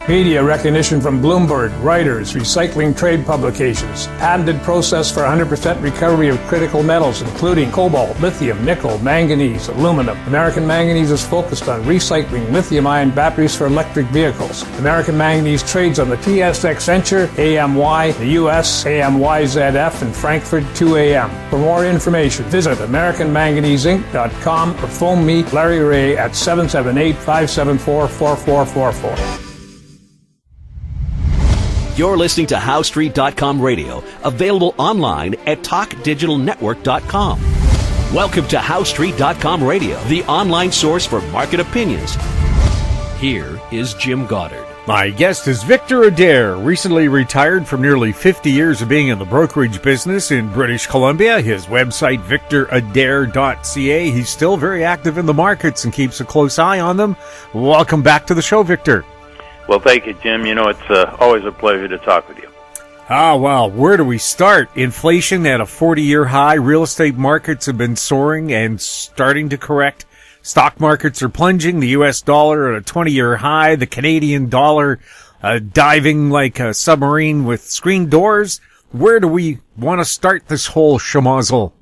Media recognition from Bloomberg, Reuters, recycling trade publications. Patented process for 100% recovery of critical metals, including cobalt, lithium, nickel, manganese, aluminum. American Manganese is focused on recycling lithium-ion batteries for electric vehicles. American Manganese trades on the TSX Venture, AMY, the US, AMYZF, and Frankfurt 2AM. For more information, visit AmericanManganeseInc.com or phone me, Larry Ray, at 778-574-4444. You're listening to HowStreet.com radio, available online at TalkDigitalNetwork.com. Welcome to HowStreet.com radio, the online source for market opinions. Here is Jim Goddard. My guest is Victor Adair, recently retired from nearly 50 years of being in the brokerage business in British Columbia. His website, victoradair.ca. He's still very active in the markets and keeps a close eye on them. Welcome back to the show, Victor. Well, thank you, Jim. You know, it's always a pleasure to talk with you. Well, where do we start? Inflation at a 40-year high. Real estate markets have been soaring and starting to correct. Stock markets are plunging. The U.S. dollar at a 20-year high. The Canadian dollar diving like a submarine with screen doors. Where do we want to start this whole schmozzle?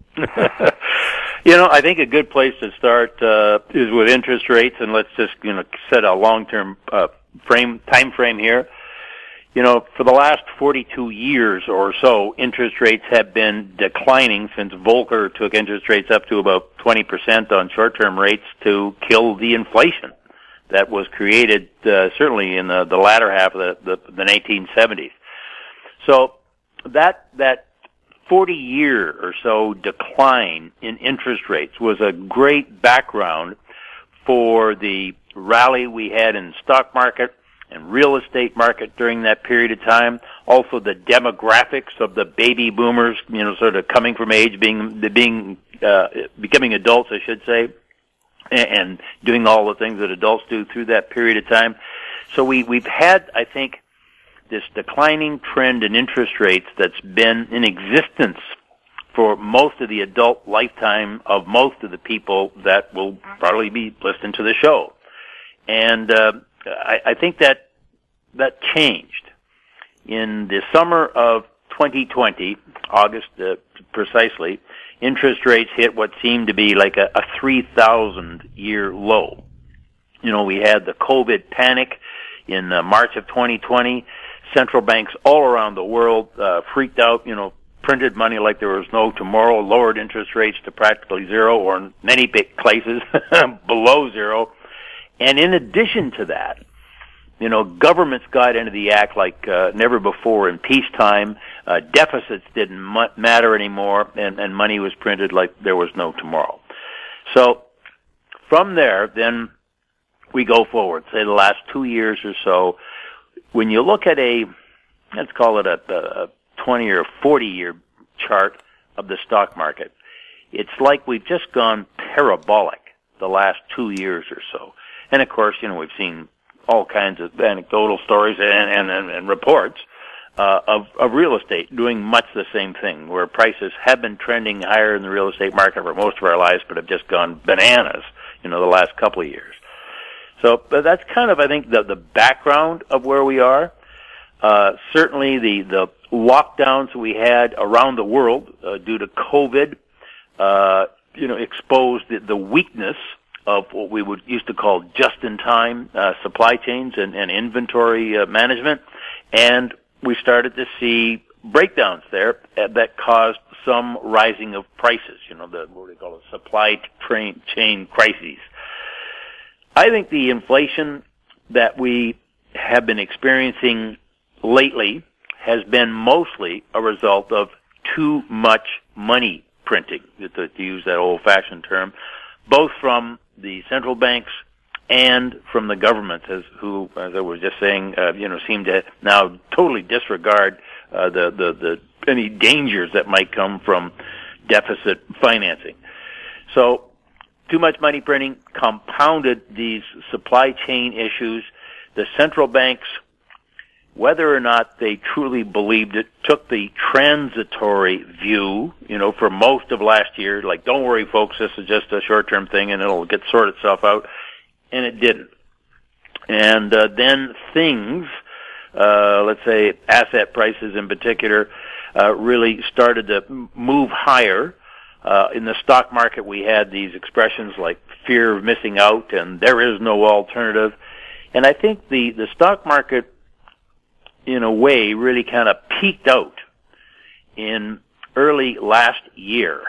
You know, I think a good place to start is with interest rates, and let's just, set a long-term time frame here. You know, for the last 42 years or so, interest rates have been declining since Volcker took interest rates up to about 20% on short-term rates to kill the inflation that was created certainly in the latter half of the 1970s. So that 40-year or so decline in interest rates was a great background for the rally we had in the stock market and real estate market during that period of time. Also the demographics of the baby boomers, sort of coming from age, becoming adults, I should say, and doing all the things that adults do through that period of time. So we've had, I think, this declining trend in interest rates that's been in existence for most of the adult lifetime of most of the people that will probably be listening to the show. And I think that changed. In the summer of 2020, August precisely, interest rates hit what seemed to be like a 3,000-year low. We had the COVID panic in March of 2020. Central banks all around the world freaked out, printed money like there was no tomorrow, lowered interest rates to practically zero, or in many big places below zero. And in addition to that, governments got into the act like never before in peacetime. Deficits didn't matter anymore, and money was printed like there was no tomorrow. So from there, then we go forward, say the last 2 years or so. When you look at let's call it a 20 or 40-year chart of the stock market, it's like we've just gone parabolic the last 2 years or so. And of course, we've seen all kinds of anecdotal stories and reports of real estate doing much the same thing, where prices have been trending higher in the real estate market for most of our lives, but have just gone bananas, the last couple of years. So that's kind of, I think, the background of where we are. Certainly the lockdowns we had around the world due to COVID, exposed the weakness of what we would used to call just-in-time supply chains and inventory management. And we started to see breakdowns there that caused some rising of prices, what we call supply chain crises. I think the inflation that we have been experiencing lately has been mostly a result of too much money printing, to use that old-fashioned term, both from the central banks and from the governments, who, as I was just saying, seem to now totally disregard any dangers that might come from deficit financing. So too much money printing compounded these supply chain issues. The central banks, whether or not they truly believed it, took the transitory view, for most of last year, like, don't worry, folks, this is just a short-term thing and it'll sort itself out. And it didn't. And then things, let's say asset prices in particular, really started to move higher. In the stock market, we had these expressions like fear of missing out and there is no alternative. And I think the stock market, in a way, really kind of peaked out in early last year.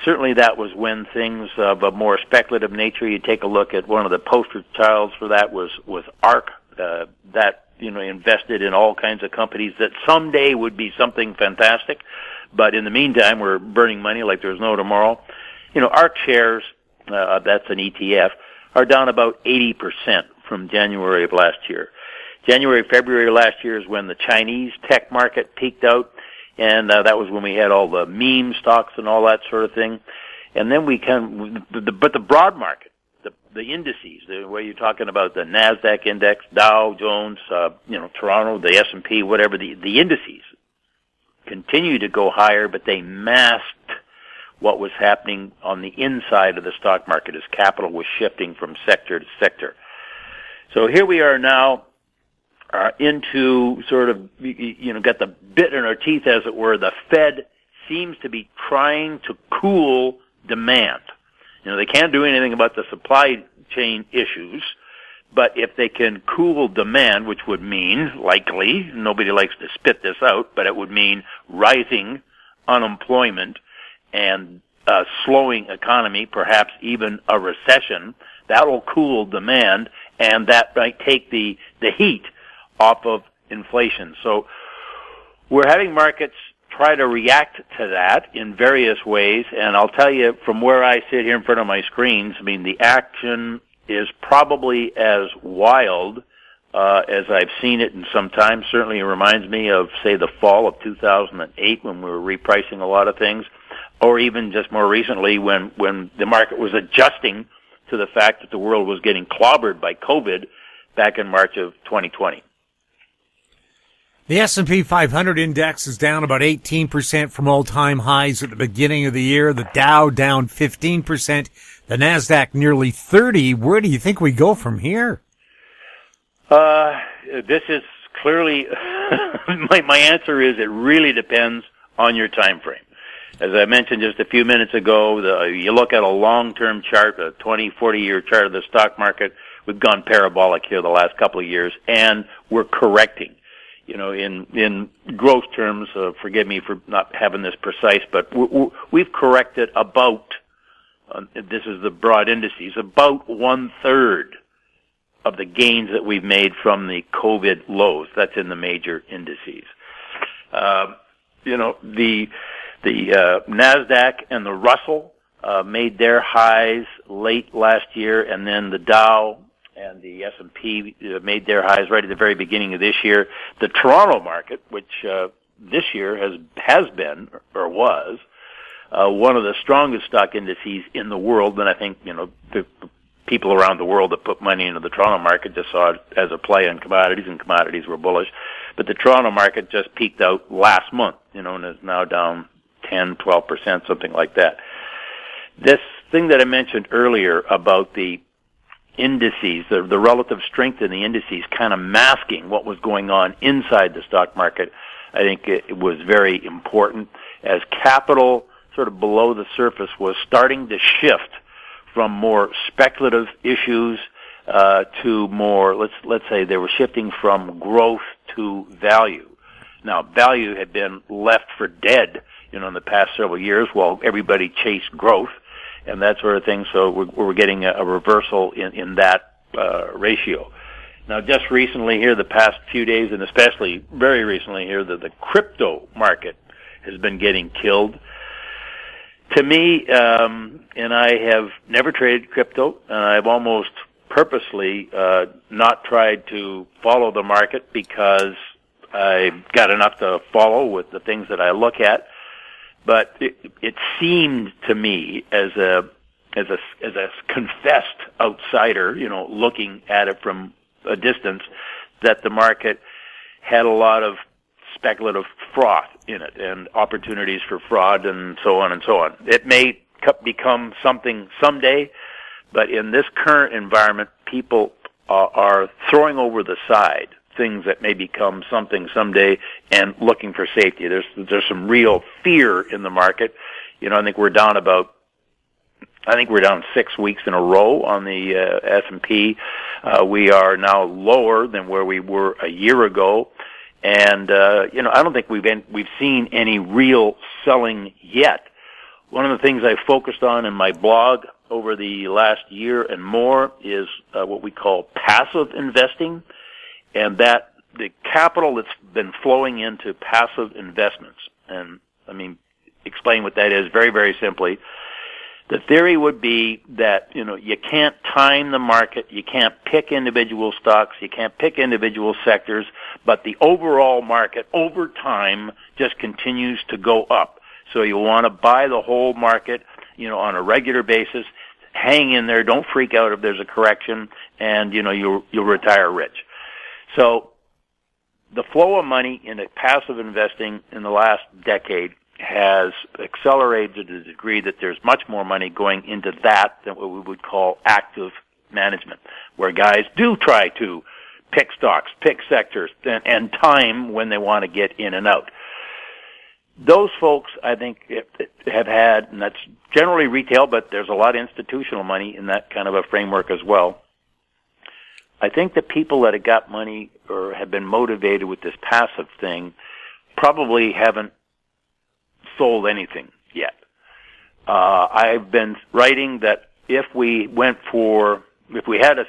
Certainly that was when things of a more speculative nature, you take a look at one of the poster childs for that was ARK, that, invested in all kinds of companies that someday would be something fantastic. But in the meantime, we're burning money like there's no tomorrow. ARK shares, that's an ETF, are down about 80% from January of last year. January, February last year is when the Chinese tech market peaked out, and that was when we had all the meme stocks and all that sort of thing. And then but the broad market, the indices, the way you're talking about the NASDAQ index, Dow Jones, Toronto, the S&P, whatever, the indices continue to go higher, but they masked what was happening on the inside of the stock market as capital was shifting from sector to sector. So here we are now into sort of, got the bit in our teeth, as it were. The Fed seems to be trying to cool demand. They can't do anything about the supply chain issues, but if they can cool demand, which would mean, likely, nobody likes to spit this out, but it would mean rising unemployment and a slowing economy, perhaps even a recession, that will cool demand, and that might take the heat off of inflation. So we're having markets try to react to that in various ways, and I'll tell you from where I sit here in front of my screens, the action is probably as wild as I've seen it in some time. Certainly it reminds me of, say, the fall of 2008 when we were repricing a lot of things, or even just more recently when the market was adjusting to the fact that the world was getting clobbered by COVID back in March of 2020. The S&P 500 index is down about 18% from all-time highs at the beginning of the year. The Dow down 15%. The NASDAQ nearly 30%. Where do you think we go from here? This is clearly, my answer is it really depends on your time frame. As I mentioned just a few minutes ago, you look at a long-term chart, a 20, 40-year chart of the stock market, we've gone parabolic here the last couple of years, and we're correcting. In gross terms, forgive me for not having this precise, but we've corrected about, this is the broad indices, about 1/3 of the gains that we've made from the COVID lows. That's in the major indices. The NASDAQ and the Russell made their highs late last year, and then the Dow and the S&P made their highs right at the very beginning of this year. The Toronto market, which this year has been or was one of the strongest stock indices in the world, and I think the people around the world that put money into the Toronto market just saw it as a play on commodities, and commodities were bullish. But the Toronto market just peaked out last month, and is now down 10, 12%, something like that. This thing that I mentioned earlier about the indices, the relative strength in the indices kind of masking what was going on inside the stock market, I think it was very important as capital sort of below the surface was starting to shift from more speculative issues to more, let's say they were shifting from growth to value. Now, value had been left for dead, in the past several years while everybody chased growth and that sort of thing. So we're getting a reversal in that ratio. Now, just recently here, the past few days, and especially very recently here, the crypto market has been getting killed. To me, and I have never traded crypto, and I've almost purposely not tried to follow the market because I've got enough to follow with the things that I look at. But it seemed to me as a confessed outsider, looking at it from a distance, that the market had a lot of speculative froth in it and opportunities for fraud and so on and so on. It may become something someday, but in this current environment, people are throwing over the side things that may become something someday and looking for safety. There's some real fear in the market. I think we're down 6 weeks in a row on the S&P. We are now lower than where we were a year ago. And, I don't think we've seen any real selling yet. One of the things I focused on in my blog over the last year and more is what we call passive investing, and that the capital that's been flowing into passive investments. And explain what that is very, very simply. The theory would be that, you can't time the market, you can't pick individual stocks, you can't pick individual sectors, but the overall market over time just continues to go up. So you want to buy the whole market, on a regular basis, hang in there, don't freak out if there's a correction, and, you'll retire rich. So the flow of money into passive investing in the last decade has accelerated to the degree that there's much more money going into that than what we would call active management, where guys do try to pick stocks, pick sectors, and time when they want to get in and out. Those folks, I think, have had, and that's generally retail, but there's a lot of institutional money in that kind of a framework as well. I think the people that have got money or have been motivated with this passive thing probably haven't sold anything yet. I've been writing that if we had a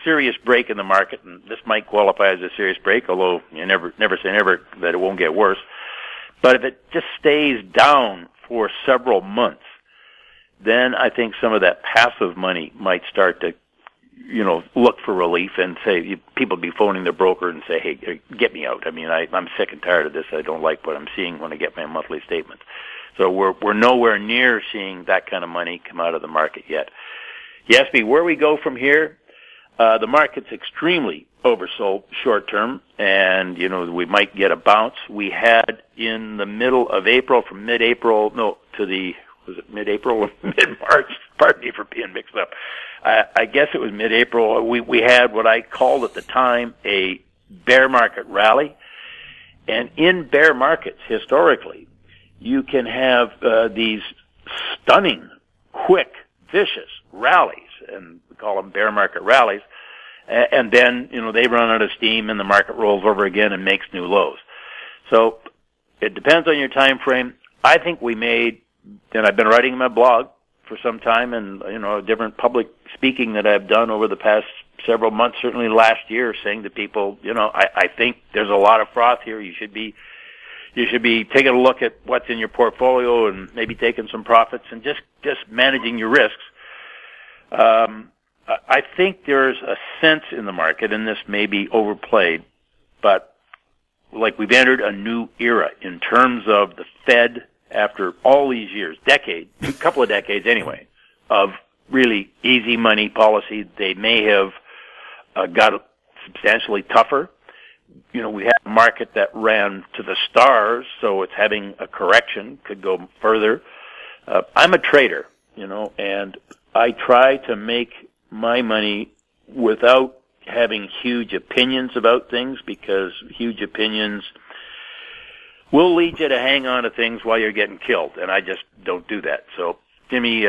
serious break in the market, and this might qualify as a serious break, although you never say never that it won't get worse, but if it just stays down for several months, then I think some of that passive money might start to, look for relief and say, people be phoning their broker and say, hey, get me out. I'm sick and tired of this. I don't like what I'm seeing when I get my monthly statements. So we're nowhere near seeing that kind of money come out of the market yet. Yes, where we go from here, the market's extremely oversold short term, and, we might get a bounce. We had in the middle of April, from mid-April, was it mid-April or mid-March? Pardon me for being mixed up. I guess it was mid-April. We had what I called at the time a bear market rally. And in bear markets, historically, you can have these stunning, quick, vicious rallies, and we call them bear market rallies. And then, they run out of steam and the market rolls over again and makes new lows. So it depends on your time frame. I think we made, and I've been writing in my blog for some time, and, different public speaking that I've done over the past several months, certainly last year, saying to people, I think there's a lot of froth here. You should be taking a look at what's in your portfolio and maybe taking some profits and just managing your risks. I think there's a sense in the market, and this may be overplayed, but like we've entered a new era in terms of the Fed after all these years, a couple of decades anyway, of really easy money policy. They may have got substantially tougher. We had a market that ran to the stars, so it's having a correction, could go further. I'm a trader, and I try to make my money without having huge opinions about things, because huge opinions will lead you to hang on to things while you're getting killed, and I just don't do that. So, Jimmy,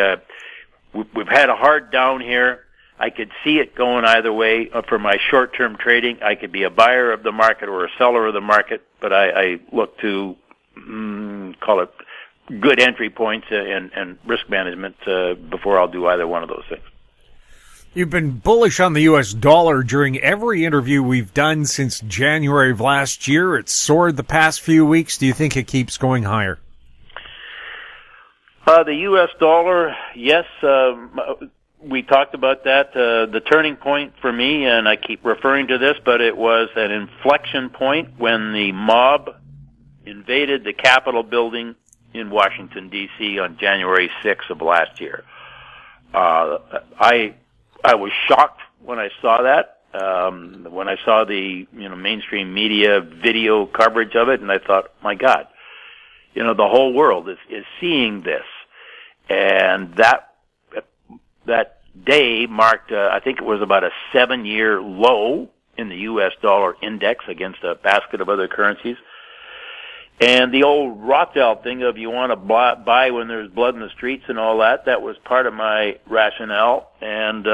we've had a hard down here. I could see it going either way. For my short-term trading, I could be a buyer of the market or a seller of the market, but I look to, call it good entry points and risk management before I'll do either one of those things. You've been bullish on the U.S. dollar during every interview we've done since January of last year. It's soared the past few weeks. Do you think it keeps going higher? The U.S. dollar, yes. We talked about that. The turning point for me, and I keep referring to this, but it was an inflection point when the mob invaded the Capitol building in Washington, D.C. on January 6th of last year. I was shocked when I saw that, when I saw the mainstream media video coverage of it, and I thought, my God, the whole world is seeing this, and that day marked, I think it was about a 7-year low in the U.S. dollar index against a basket of other currencies. And the old Rothschild thing of you want to buy when there's blood in the streets and all that, that was part of my rationale. And,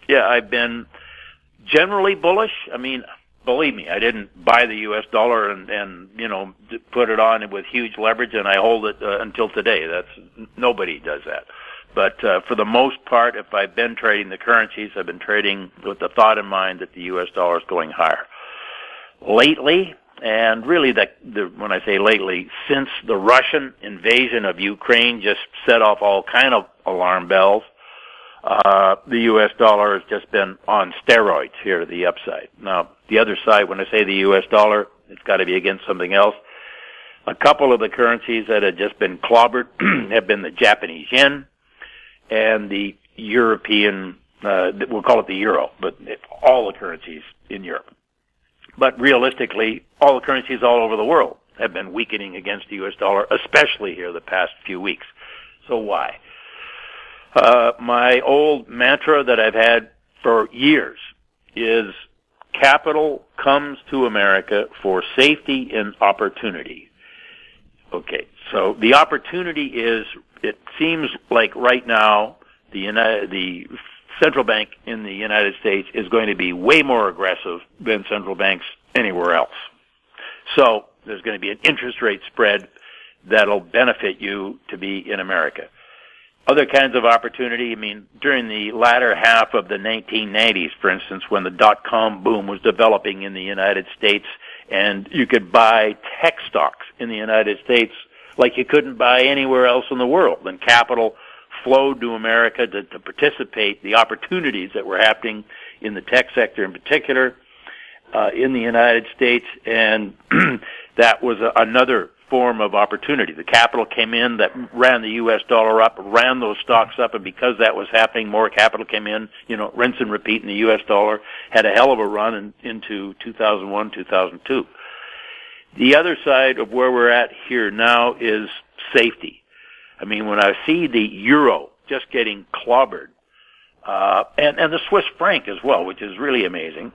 I've been generally bullish. I mean, believe me, I didn't buy the U.S. dollar and put it on with huge leverage, and I hold it until today. Nobody does that. But for the most part, if I've been trading the currencies, I've been trading with the thought in mind that the U.S. dollar is going higher. Lately, and really when I say lately, since the Russian invasion of Ukraine just set off all kind of alarm bells, the U.S. dollar has just been on steroids here to the upside. Now, the other side, when I say the U.S. dollar, it's got to be against something else. A couple of the currencies that have just been clobbered have been the Japanese yen and the European, we'll call it the euro, but all the currencies in Europe. But realistically, all the currencies all over the world have been weakening against the U.S. dollar, especially here the past few weeks. So why? My old mantra that I've had for years is capital comes to America for safety and opportunity. Okay, so the opportunity is, it seems like right now the central bank in the United States is going to be way more aggressive than central banks anywhere else. So there's going to be an interest rate spread that'll benefit you to be in America. Other kinds of opportunity, I mean, during the latter half of the 1990s, for instance, when the dot-com boom was developing in the United States, and you could buy tech stocks in the United States like you couldn't buy anywhere else in the world, and capital flowed to America to participate the opportunities that were happening in the tech sector in particular in the United States, and that was another form of opportunity. The capital came in that ran the U.S. dollar up, ran those stocks up, and because that was happening, more capital came in, rinse and repeat, and the U.S. dollar had a hell of a run into 2001, 2002. The other side of where we're at here now is safety. I mean, when I see the euro just getting clobbered, and the Swiss franc as well, which is really amazing,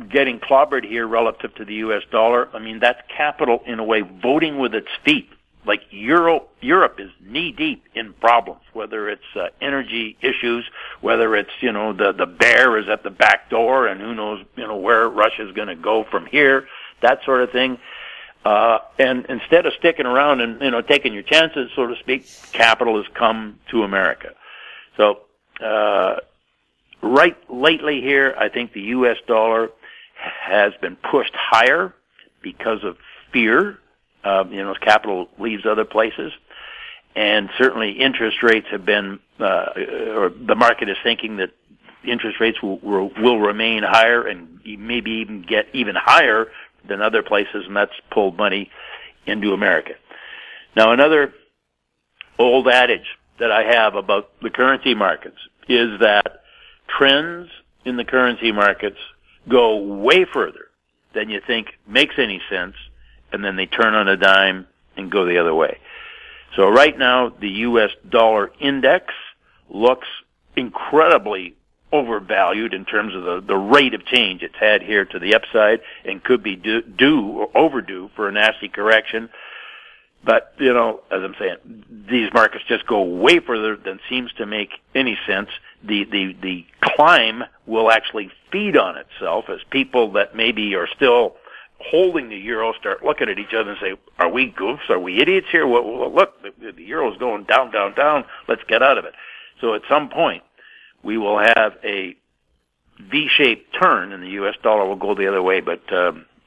getting clobbered here relative to the U.S. dollar, I mean, that's capital in a way voting with its feet. Like Europe is knee-deep in problems, whether it's energy issues, whether it's, the bear is at the back door and who knows, where Russia's going to go from here, that sort of thing. And instead of sticking around and, taking your chances, so to speak, capital has come to America. So, right lately here, I think the U.S. dollar has been pushed higher because of fear. As capital leaves other places. And certainly interest rates have been, or the market is thinking that interest rates will remain higher and maybe even get even higher than other places, and that's pulled money into America. Now, another old adage that I have about the currency markets is that trends in the currency markets go way further than you think makes any sense, and then they turn on a dime and go the other way. So right now, the U.S. dollar index looks incredibly overvalued in terms of the rate of change it's had here to the upside, and could be due or overdue for a nasty correction. But, as I'm saying, these markets just go way further than seems to make any sense. The climb will actually feed on itself as people that maybe are still holding the euro start looking at each other and say, are we goofs? Are we idiots here? Well, look, the euro's going down, down, down. Let's get out of it. So at some point, we will have a V-shaped turn, and the U.S. dollar will go the other way. But,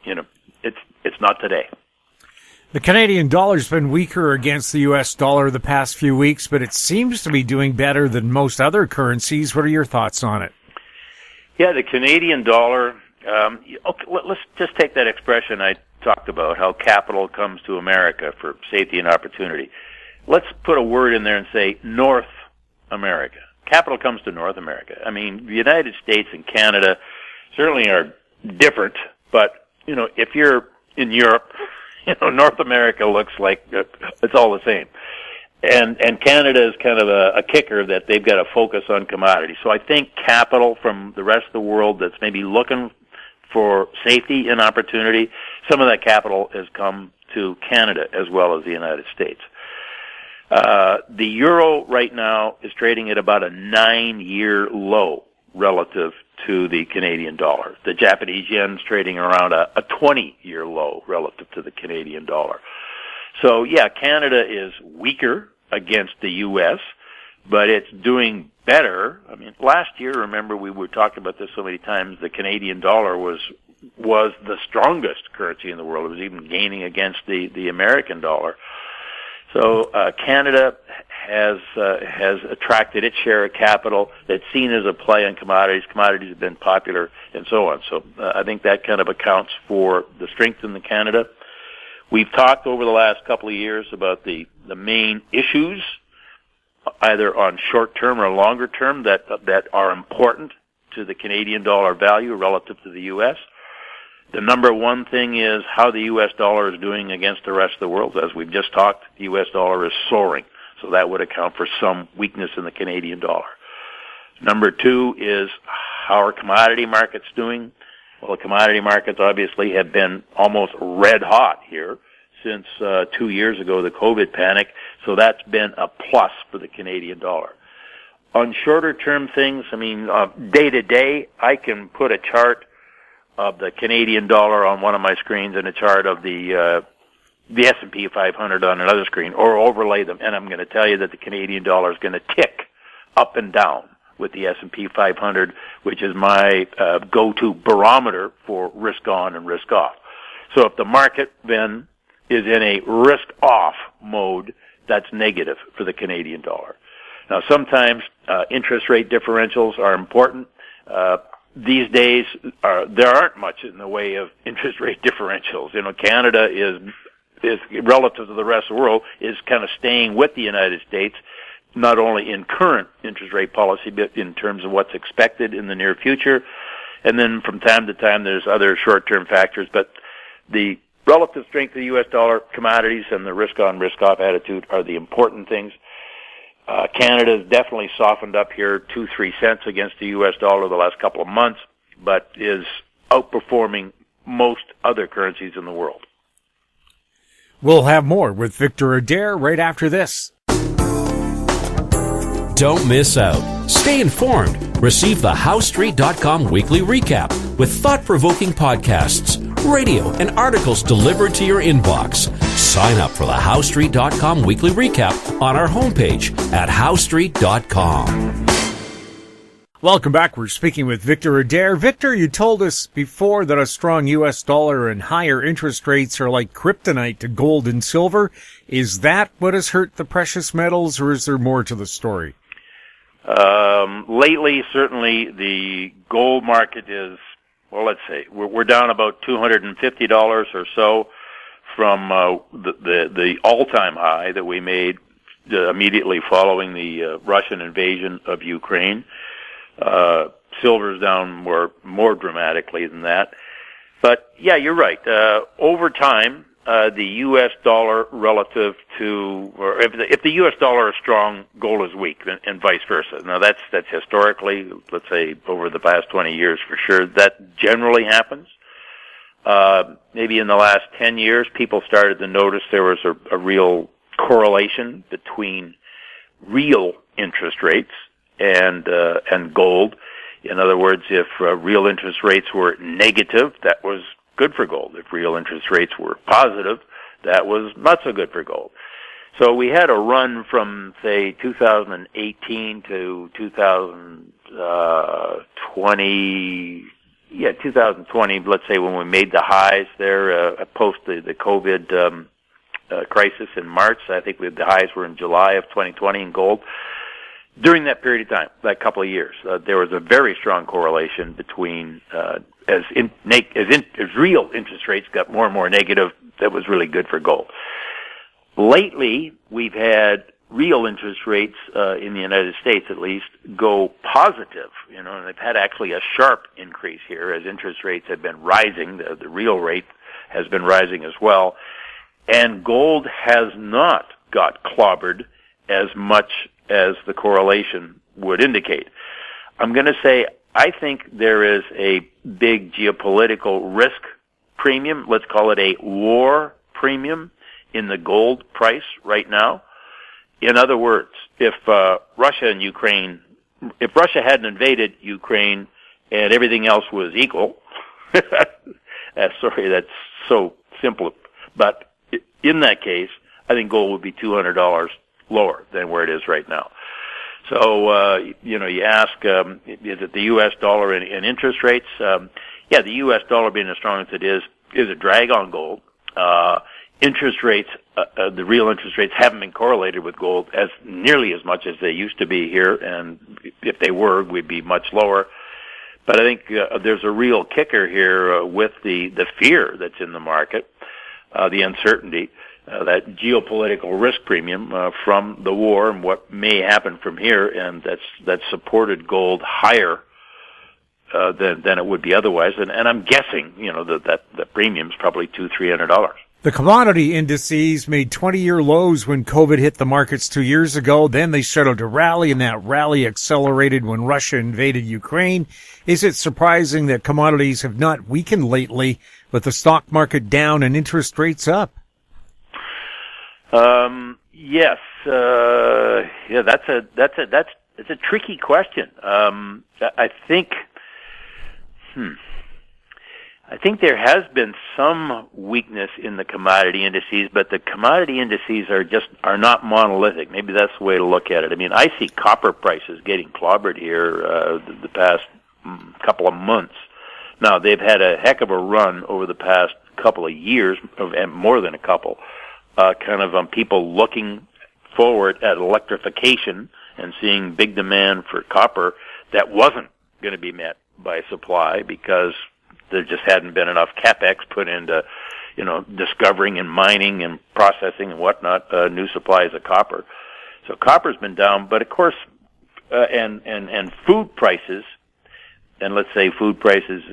it's not today. The Canadian dollar's been weaker against the U.S. dollar the past few weeks, but it seems to be doing better than most other currencies. What are your thoughts on it? Yeah, the Canadian dollar, let's just take that expression I talked about, how capital comes to America for safety and opportunity. Let's put a word in there and say North America. Capital comes to North America. I mean, the United States and Canada certainly are different, but, if you're in Europe, North America looks like it's all the same. And Canada is kind of a kicker that they've got to focus on commodities. So I think capital from the rest of the world that's maybe looking for safety and opportunity, some of that capital has come to Canada as well as the United States. The euro right now is trading at about a 9-year low relative to the Canadian dollar. The Japanese yen's trading around a 20-year low relative to the Canadian dollar. So yeah, Canada is weaker against the U.S., but it's doing better. I mean, last year, remember, we were talking about this so many times, the Canadian dollar was the strongest currency in the world. It was even gaining against the American dollar. So Canada has attracted its share of capital. It's seen as a play on commodities. Commodities have been popular, and so on. So I think that kind of accounts for the strength in the Canada. We've talked over the last couple of years about the main issues, either on short-term or longer-term, that are important to the Canadian dollar value relative to the U.S. The number one thing is how the U.S. dollar is doing against the rest of the world. As we've just talked, the U.S. dollar is soaring, so that would account for some weakness in the Canadian dollar. Number two is how are commodity markets doing? Well, the commodity markets obviously have been almost red hot here since 2 years ago, the COVID panic, so that's been a plus for the Canadian dollar. On shorter term things, I mean, day to day, I can put a chart of the Canadian dollar on one of my screens and a chart of the S&P 500 on another screen, or overlay them, and I'm going to tell you that the Canadian dollar is going to tick up and down with the S&P 500, which is my go-to barometer for risk on and risk off. So if the market then is in a risk-off mode, that's negative for the Canadian dollar. Now, sometimes interest rate differentials are important. These days, there aren't much in the way of interest rate differentials. You know, Canada is relative to the rest of the world, is kind of staying with the United States, not only in current interest rate policy, but in terms of what's expected in the near future. And then from time to time, there's other short-term factors. But the relative strength of the U.S. dollar, commodities, and the risk-on, risk-off attitude are the important things. Canada has definitely softened up here 2-3 cents against the U.S. dollar the last couple of months, but is outperforming most other currencies in the world. We'll have more with Victor Adair right after this. Don't miss out. Stay informed. Receive the HowStreet.com weekly recap with thought-provoking podcasts, radio, and articles delivered to your inbox. Sign up for the HowStreet.com weekly recap on our homepage at HowStreet.com. Welcome back. We're speaking with Victor Adair. Victor, you told us before that a strong U.S. dollar and higher interest rates are like kryptonite to gold and silver. Is that what has hurt the precious metals, or is there more to the story? Lately, certainly the gold market is, well, let's say we're down about $250 or so from the all-time high that we made immediately following the Russian invasion of Ukraine. Silver's down more dramatically than that. But yeah, you're right. Over time, the U.S. dollar relative to, or if the U.S. dollar is strong, gold is weak, and vice versa. Now that's historically, let's say over the past 20 years for sure, that generally happens. Maybe in the last 10 years, people started to notice there was a real correlation between real interest rates and gold. In other words, if real interest rates were negative, that was good for gold. If real interest rates were positive, that was not so good for gold. So we had a run from, say, 2018 to 2020, 2020, let's say when we made the highs there, post the COVID crisis in March. I think the highs were in July of 2020 in gold. During that period of time, that couple of years, there was a very strong correlation between as real interest rates got more and more negative, that was really good for gold. Lately, we've had real interest rates in the United States, at least, go positive. You know, and they've had actually a sharp increase here as interest rates have been rising. The real rate has been rising as well, and gold has not got clobbered as much as the correlation would indicate. I'm going to say I think there is a big geopolitical risk premium, let's call it a war premium, in the gold price right now. In other words, if Russia hadn't invaded Ukraine and everything else was equal, sorry, that's so simple, but in that case, I think gold would be $200 lower than where it is right now. So, you ask, is it the U.S. dollar and interest rates? Yeah, the U.S. dollar being as strong as it is a drag on gold. Interest rates, the real interest rates haven't been correlated with gold as nearly as much as they used to be here, and if they were, we'd be much lower. But I think there's a real kicker here with the fear that's in the market, the uncertainty, that geopolitical risk premium from the war and what may happen from here, and that's supported gold higher than it would be otherwise. And I'm guessing, that the premium's probably $200-300. The commodity indices made 20-year lows when COVID hit the markets 2 years ago. Then they started to rally, and that rally accelerated when Russia invaded Ukraine. Is it surprising that commodities have not weakened lately, with the stock market down and interest rates up? Yes. Yeah, that's a tricky question. I think there has been some weakness in the commodity indices, but the commodity indices are not monolithic. Maybe that's the way to look at it. I mean, I see copper prices getting clobbered here the past couple of months. Now, they've had a heck of a run over the past couple of years, and more than a couple, people looking forward at electrification and seeing big demand for copper that wasn't going to be met by supply because there just hadn't been enough capex put into, discovering and mining and processing and whatnot, new supplies of copper. So copper's been down, but of course, and food prices, and let's say food prices,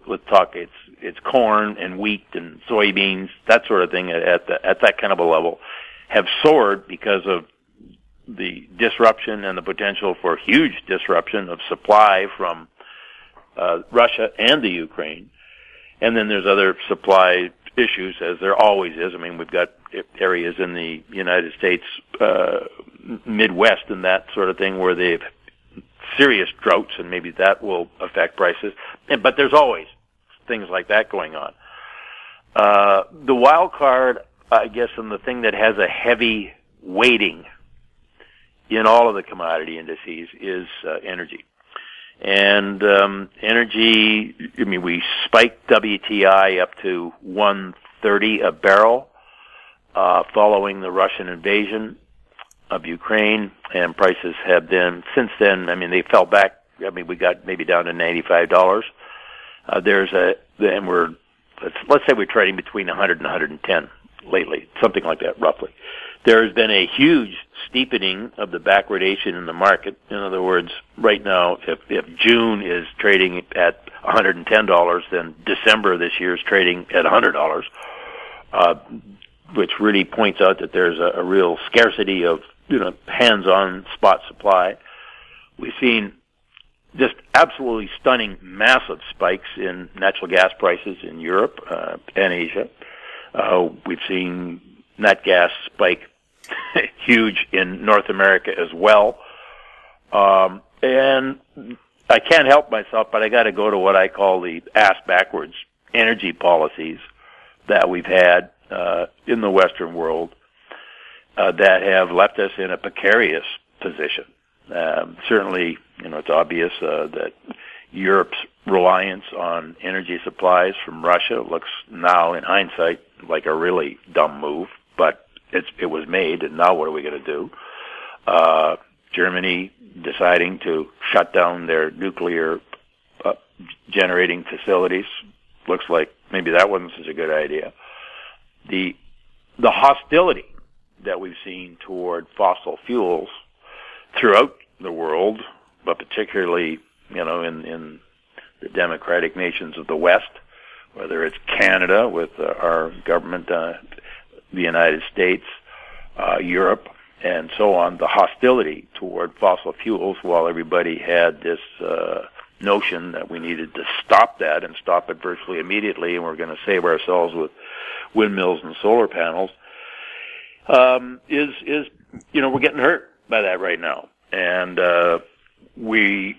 let's talk, it's corn and wheat and soybeans, that sort of thing at that kind of a level, have soared because of the disruption and the potential for huge disruption of supply from Russia and the Ukraine. And then there's other supply issues, as there always is. I mean, we've got areas in the United States, Midwest and that sort of thing, where they've serious droughts, and maybe that will affect prices. But there's always things like that going on. The wild card, I guess, and the thing that has a heavy weighting in all of the commodity indices is energy. And energy, I mean, we spiked WTI up to $130 a barrel following the Russian invasion of Ukraine, and prices have been, since then, I mean, they fell back. I mean, we got maybe down to $95. Let's say we're trading between 100 and 110 lately, something like that, roughly. There's been a huge steepening of the backwardation in the market. In other words, right now, if June is trading at $110, then December this year is trading at $100, which really points out that there's a real scarcity of hands-on spot supply. We've seen just absolutely stunning, massive spikes in natural gas prices in Europe and Asia. We've seen nat gas spike huge in North America as well. And I can't help myself, but I got to go to what I call the ass-backwards energy policies that we've had in the Western world that have left us in a precarious position. Certainly, it's obvious that Europe's reliance on energy supplies from Russia looks now, in hindsight, like a really dumb move, but it was made, and now what are we going to do? Germany deciding to shut down their nuclear generating facilities looks like maybe that wasn't such a good idea. The hostility that we've seen toward fossil fuels throughout the world, but particularly, in the democratic nations of the West, whether it's Canada with our government, the United States, Europe, and so on, the hostility toward fossil fuels, while everybody had this notion that we needed to stop that and stop it virtually immediately, and we're going to save ourselves with windmills and solar panels, is we're getting hurt by that right now, and we're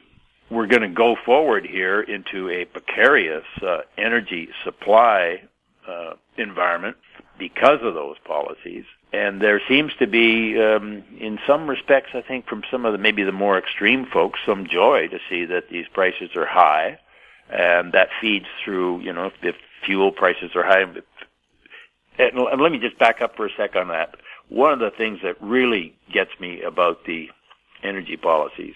going to go forward here into a precarious energy supply environment because of those policies. And there seems to be, in some respects, I think, from some of maybe the more extreme folks, some joy to see that these prices are high, and that feeds through, if fuel prices are high. And let me just back up for a sec on that. One of the things that really gets me about the energy policies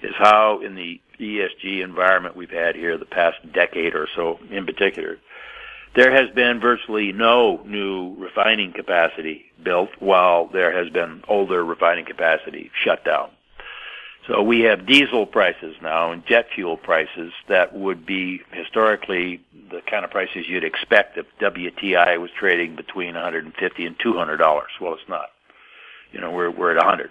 is how, in the ESG environment we've had here the past decade or so in particular, there has been virtually no new refining capacity built, while there has been older refining capacity shut down. So we have diesel prices now and jet fuel prices that would be historically the kind of prices you'd expect if WTI was trading between $150 and $200. Well, it's not. We're at $100.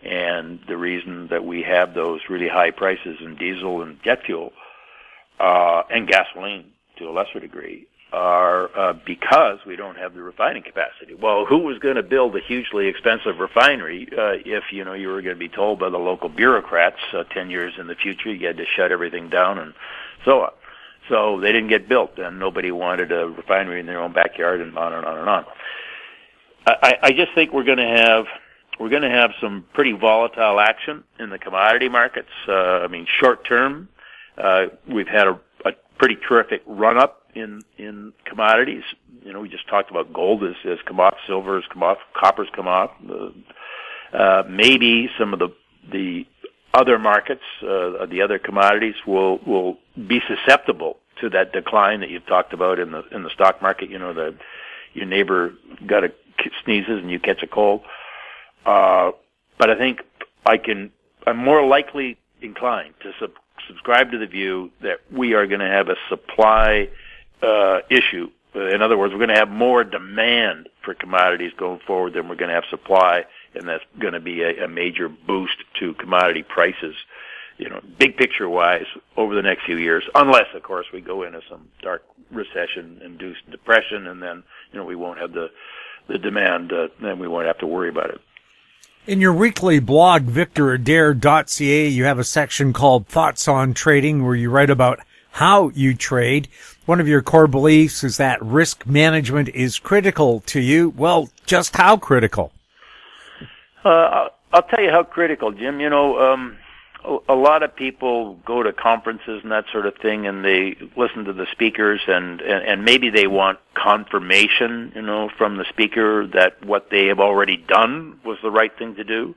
And the reason that we have those really high prices in diesel and jet fuel, and gasoline to a lesser degree, are because we don't have the refining capacity. Well, who was going to build a hugely expensive refinery if you were going to be told by the local bureaucrats 10 years in the future you had to shut everything down and so on? So they didn't get built, and nobody wanted a refinery in their own backyard, and on and on and on. I just think we're going to have some pretty volatile action in the commodity markets. Short term, we've had a pretty terrific run up in commodities. We just talked about gold has come off, silver has come off, copper's come off. Maybe some of the other markets, the other commodities will be susceptible to that decline that you've talked about in the stock market. Your neighbor sneezes and you catch a cold. But I think I'm more likely inclined to subscribe to the view that we are going to have a supply issue. In other words, we're going to have more demand for commodities going forward than we're going to have supply, and that's going to be a major boost to commodity prices, big picture wise over the next few years, unless, of course, we go into some dark recession-induced depression, and then, we won't have the demand, then we won't have to worry about it. In your weekly blog, VictorAdair.ca, you have a section called Thoughts on Trading, where you write about how you trade. One of your core beliefs is that risk management is critical to you. Well, just how critical? I'll tell you how critical, Jim. A lot of people go to conferences and that sort of thing, and they listen to the speakers, and maybe they want confirmation, from the speaker that what they have already done was the right thing to do.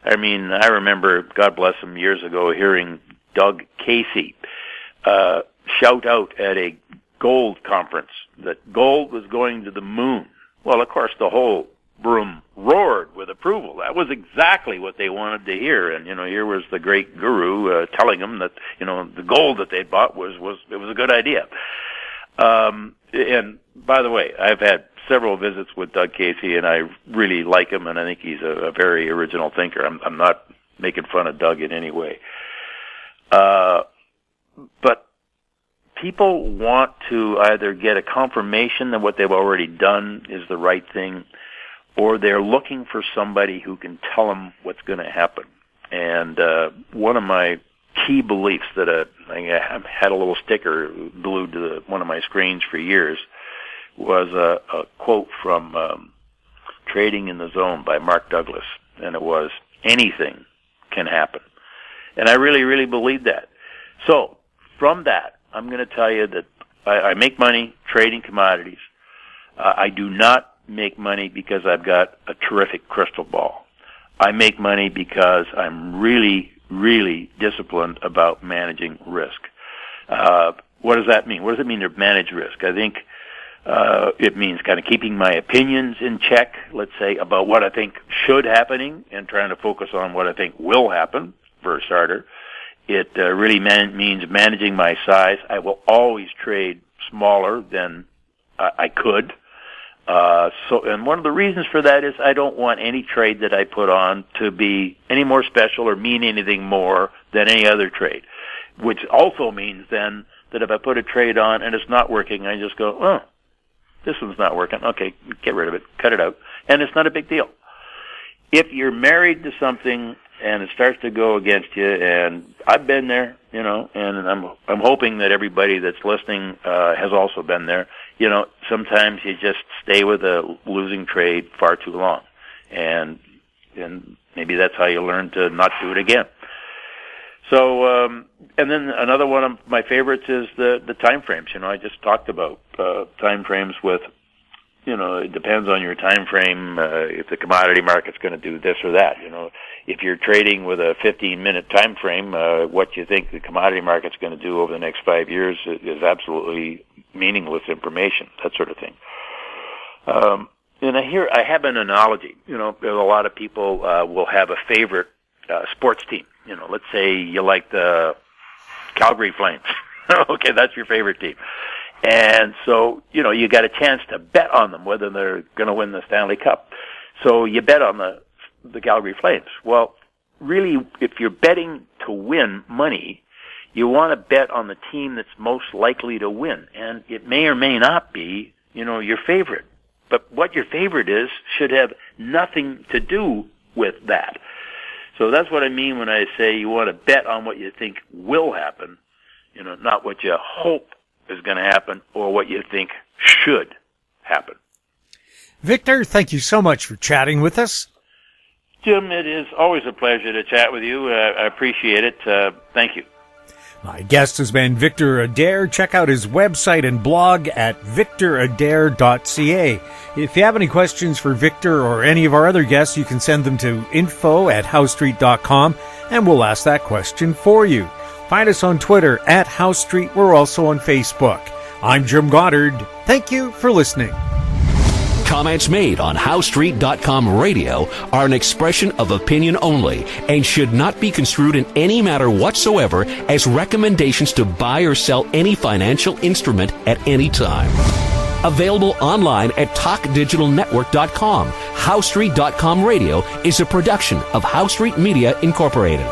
I remember, God bless him, years ago, hearing Doug Casey shout out at a gold conference that gold was going to the moon. Well, of course, the whole room roared with approval. That was exactly what they wanted to hear. And, here was the great guru telling them that, the gold that they bought was a good idea. And by the way, I've had several visits with Doug Casey, and I really like him, and I think he's a very original thinker. I'm not making fun of Doug in any way. But people want to either get a confirmation that what they've already done is the right thing, or they're looking for somebody who can tell them what's going to happen. And one of my key beliefs that I had a little sticker glued to one of my screens for years was a quote from Trading in the Zone by Mark Douglas, and it was, "Anything can happen." And I really, really believe that. So from that, I'm going to tell you that I make money trading commodities. I do not make money because I've got a terrific crystal ball. I make money because I'm really, really disciplined about managing risk. What does that mean? What does it mean to manage risk? I think it means kind of keeping my opinions in check, let's say, about what I think should happening, and trying to focus on what I think will happen, for a starter. It really means managing my size. I will always trade smaller than I could. And one of the reasons for that is I don't want any trade that I put on to be any more special or mean anything more than any other trade, which also means then that if I put a trade on and it's not working, I just go, oh, this one's not working. Okay, get rid of it, cut it out, and it's not a big deal. If you're married to something and it starts to go against you, and I've been there, and I'm hoping that everybody that's listening has also been there. Sometimes you just stay with a losing trade far too long, and maybe that's how you learn to not do it again. So, and then another one of my favorites is the time frames. I just talked about time frames with, it depends on your time frame if the commodity market's going to do this or that. If you're trading with a 15-minute time frame, what you think the commodity market's going to do over the next 5 years is absolutely meaningless information, that sort of thing. And I have an analogy. A lot of people will have a favorite sports team. Let's say you like the Calgary Flames. Okay, that's your favorite team. And so, you got a chance to bet on them, whether they're going to win the Stanley Cup. So you bet on the Calgary Flames. Well, really, if you're betting to win money, you want to bet on the team that's most likely to win. And it may or may not be, your favorite. But what your favorite is should have nothing to do with that. So that's what I mean when I say you want to bet on what you think will happen, not what you hope is going to happen or what you think should happen. Victor, thank you so much for chatting with us. Jim, it is always a pleasure to chat with you. I appreciate it. Thank you. My guest has been Victor Adair. Check out his website and blog at victoradair.ca. If you have any questions for Victor or any of our other guests, you can send them to info@howstreet.com, and we'll ask that question for you. Find us on Twitter @HowStreet. We're also on Facebook. I'm Jim Goddard. Thank you for listening. Comments made on HowStreet.com radio are an expression of opinion only and should not be construed in any matter whatsoever as recommendations to buy or sell any financial instrument at any time. Available online at TalkDigitalNetwork.com. HowStreet.com radio is a production of HowStreet Media Incorporated.